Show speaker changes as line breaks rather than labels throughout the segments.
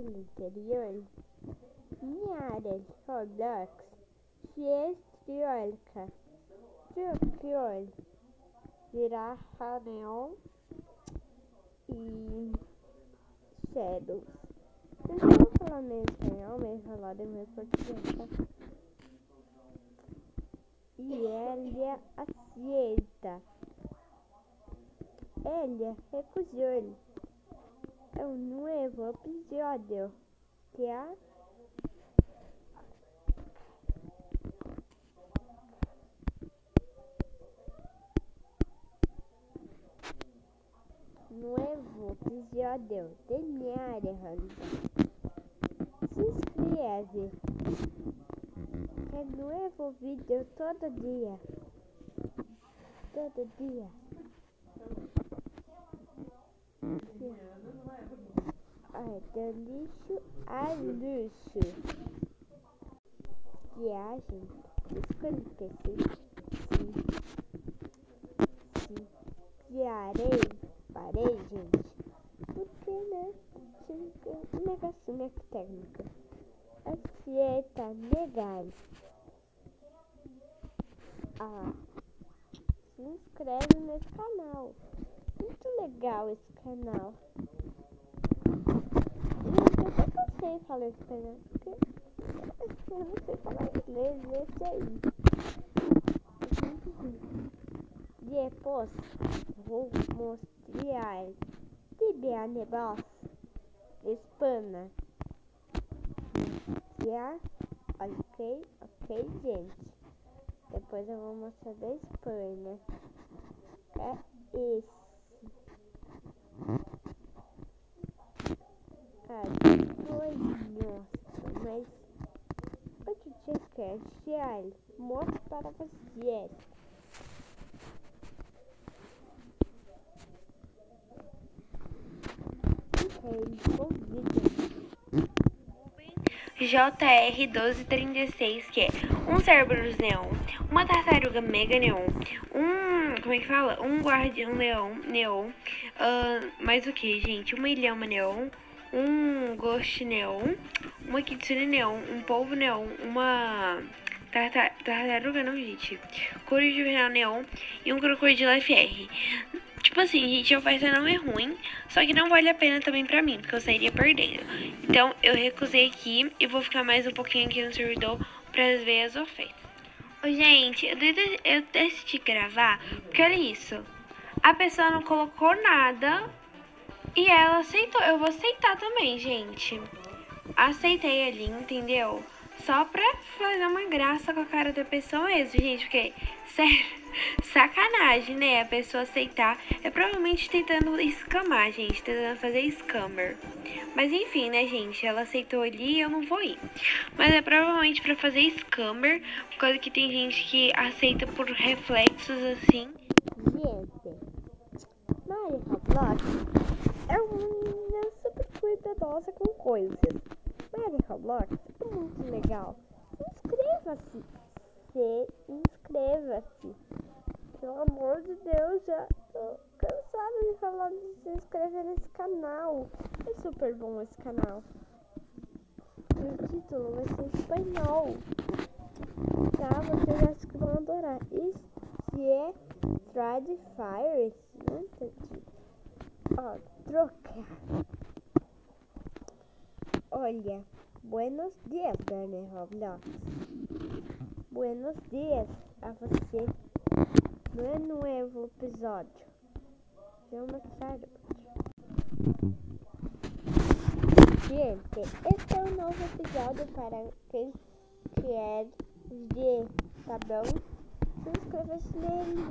no interior, minha área de Roblox se estriolca, tropiol, girafa neon e shadows. Eu não vou falar meio espanhol, meio falado em meu português, tá? E ela aceita. Ela recusou. É um novo episódio que é novo episódio de minha área, se inscreve. É novo vídeo todo dia. Todo dia. Do lixo a luxo. Viagem. Desculpe, sim. Parei, gente. Porque, né? Um negocinho aqui técnico. Aceita, negar. Se inscreve nesse canal. Muito legal esse canal. Gente, eu não sei falar espanhol, porque eu não sei falar inglês, esse aí. Depois vou mostrar de negócio hispana. Já, ok, gente. Depois eu vou mostrar da Espanha. É esse. Depois, nossa, mas o que você quer? Charles, mostro para vocês.
JR1236, que é um Cerberus neon, uma tartaruga mega neon, como é que fala? Um guardião neon, mais o que, gente? Uma ilhama neon, um ghost neon, uma kitsune neon, um polvo neon, uma tartaruga não, gente, coruja juvenal neon e um crocodilo FR. Tipo assim, gente, a oferta não é ruim, só que não vale a pena também pra mim, porque eu sairia perdendo. Então, eu recusei aqui e vou ficar mais um pouquinho aqui no servidor pra ver as ofertas. Ô, gente, eu decidi gravar, porque olha isso. A pessoa não colocou nada e ela aceitou. Eu vou aceitar também, gente. Aceitei ali, entendeu? Só pra fazer uma graça com a cara da pessoa mesmo, gente, porque, sério, sacanagem, né? A pessoa aceitar. É provavelmente tentando escamar, gente, tentando fazer scammer. Mas enfim, né, gente? Ela aceitou ali e eu não vou ir. Mas é provavelmente pra fazer scammer, por causa que tem gente que aceita por reflexos assim.
Gente, Mario Roblox é uma super cuidadosa com coisas. Mario Roblox é muito legal. Inscreva-se. Inscreva-se. Pelo amor de Deus, já tô cansada de falar de se inscrever nesse canal. É super bom esse canal. E o título vai ser em espanhol. Tá? Vocês acham que vão adorar. Esse é Trade Fire. Não entendi. Ó, troca. Olha, buenos dias, Mario Roblox. Buenos dias a você. No novo episódio. Vamos mostrar outro. Gente, esse é um novo episódio para quem quer ver, tá bom? Se inscreva-se nele,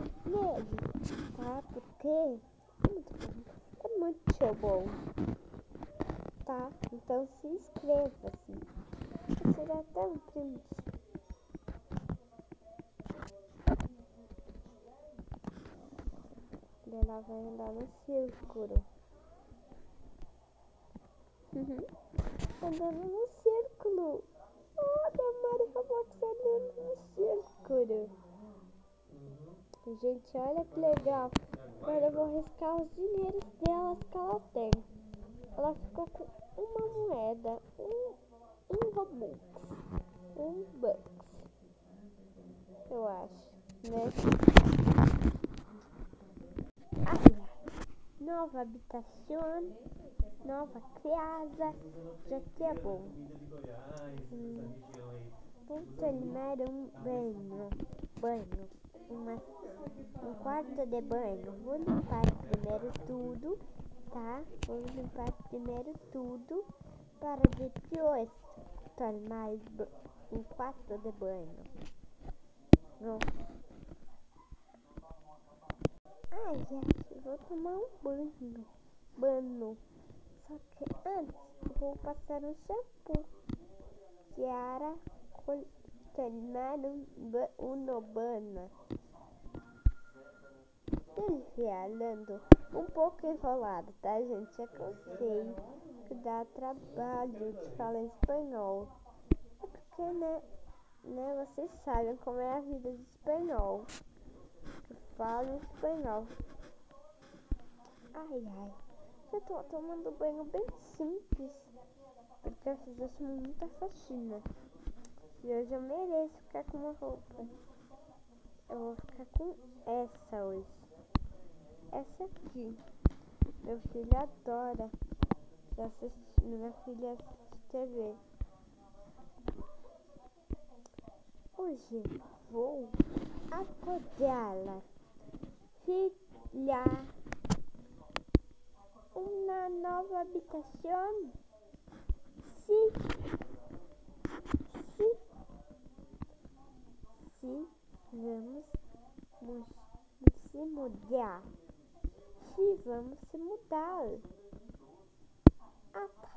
tá? Porque é muito bom, tá? Então se inscreva-se. Será tão triste. Ela vai andar no círculo. Andando no círculo. Olha a Mario Roblox andando no círculo. Gente, olha que legal. Agora eu vou riscar os dinheiros delas que ela tem. Ela ficou com uma moeda, um Robux, um Bucks, eu acho, né? Nova habitação, nova casa, já que é bom. Vou tomar um banho, um quarto de banho. Vou limpar primeiro tudo, tá? Vou limpar primeiro tudo para depois tomar um quarto de banho. Não. Ai, gente, vou tomar um banho. Só que antes vou passar um shampoo para tomar um banho. Falando um pouco enrolado, tá, gente? É que eu sei que dá trabalho de falar espanhol. É porque, né, vocês sabem como é a vida de espanhol. Eu falo espanhol. Ai, eu tô tomando banho bem simples, porque eu fiz muita faxina. E hoje eu mereço ficar com uma roupa. Eu vou ficar com essa hoje. Essa aqui. Meu filho adora. Minha filha assiste TV. Hoje vou acordá-la. Filha, uma nova habitação? Sim. Vamos se mudar. Sim, vamos se mudar. Ah, tá.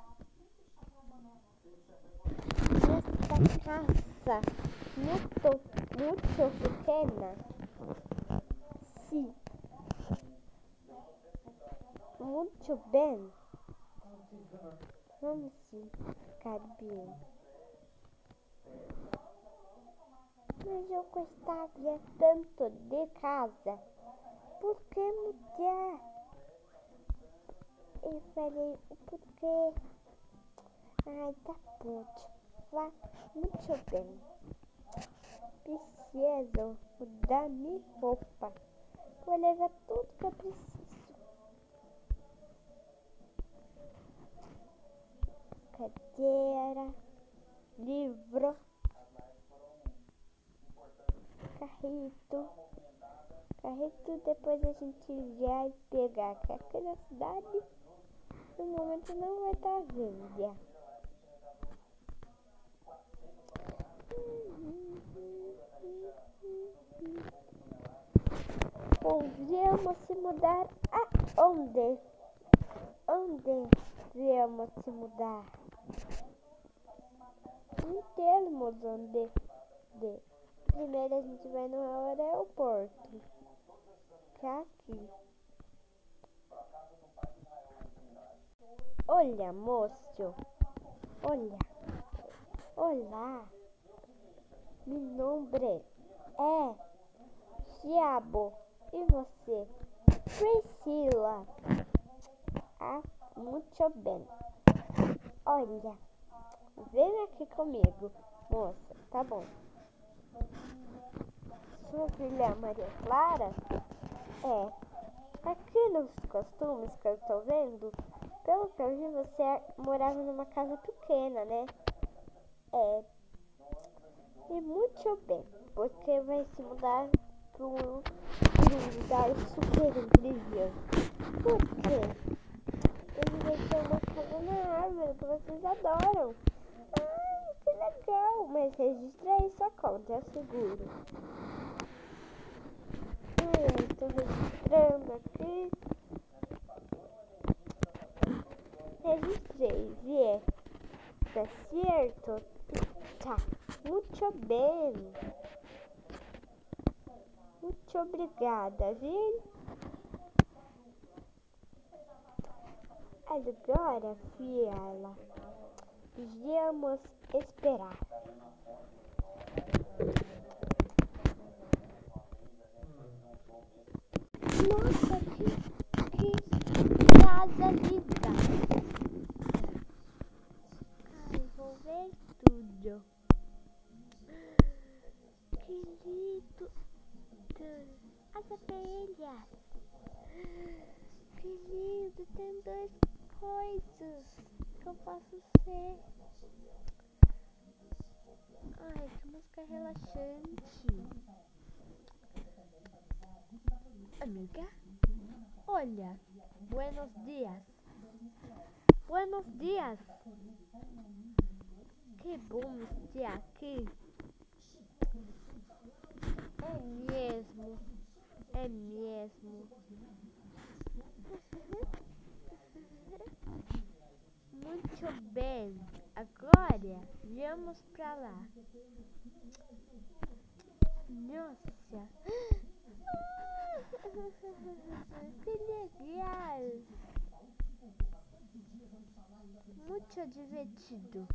Esta casa muito pequena. Sim. Muito bem. Vamos ficar bem. Mas eu gostaria tanto de casa. Por que mudar? Eu falei, por quê? Ai, tá bom. Vá muito bem. Preciso mudar minha roupa. Vou levar tudo que eu preciso. Cadeira, livro, carrito, depois a gente vai pegar, que aqui na cidade no momento não vai estar venda. Podemos se mudar aonde? Onde viemos se mudar? Não temos onde. Primeiro a gente vai no aeroporto, que é aqui. Olha, moço. Olá. Meu nome é Thiago. E você? Priscila. Ah, muito bem. Olha, vem aqui comigo, moça. Tá bom. Sua filha Maria Clara? É. Aqui nos costumes que eu tô vendo, pelo que eu vi, você morava numa casa pequena, né? E muito bem, porque vai se mudar para um lugar super incrível. Por quê? Ele vai ter uma casa na árvore que vocês adoram. Ai, que legal! Mas registra aí sua conta, é seguro. Eu estou registrando aqui. Registrei, viu? Tá certo? Tá, muito bem. Muito obrigada, viu? Agora, filha, vamos esperar. Nossa, que casa linda! lindo. Que lindo. As abelhas. Que lindo. Tem duas coisas que eu posso ser. Ai, que música relaxante. Amiga, olha. Buenos dias. Buenos dias. Que bom estar aqui. É mesmo. É mesmo. Muito bem. Agora, vamos pra lá. Nossa. Que legal. Muito divertido.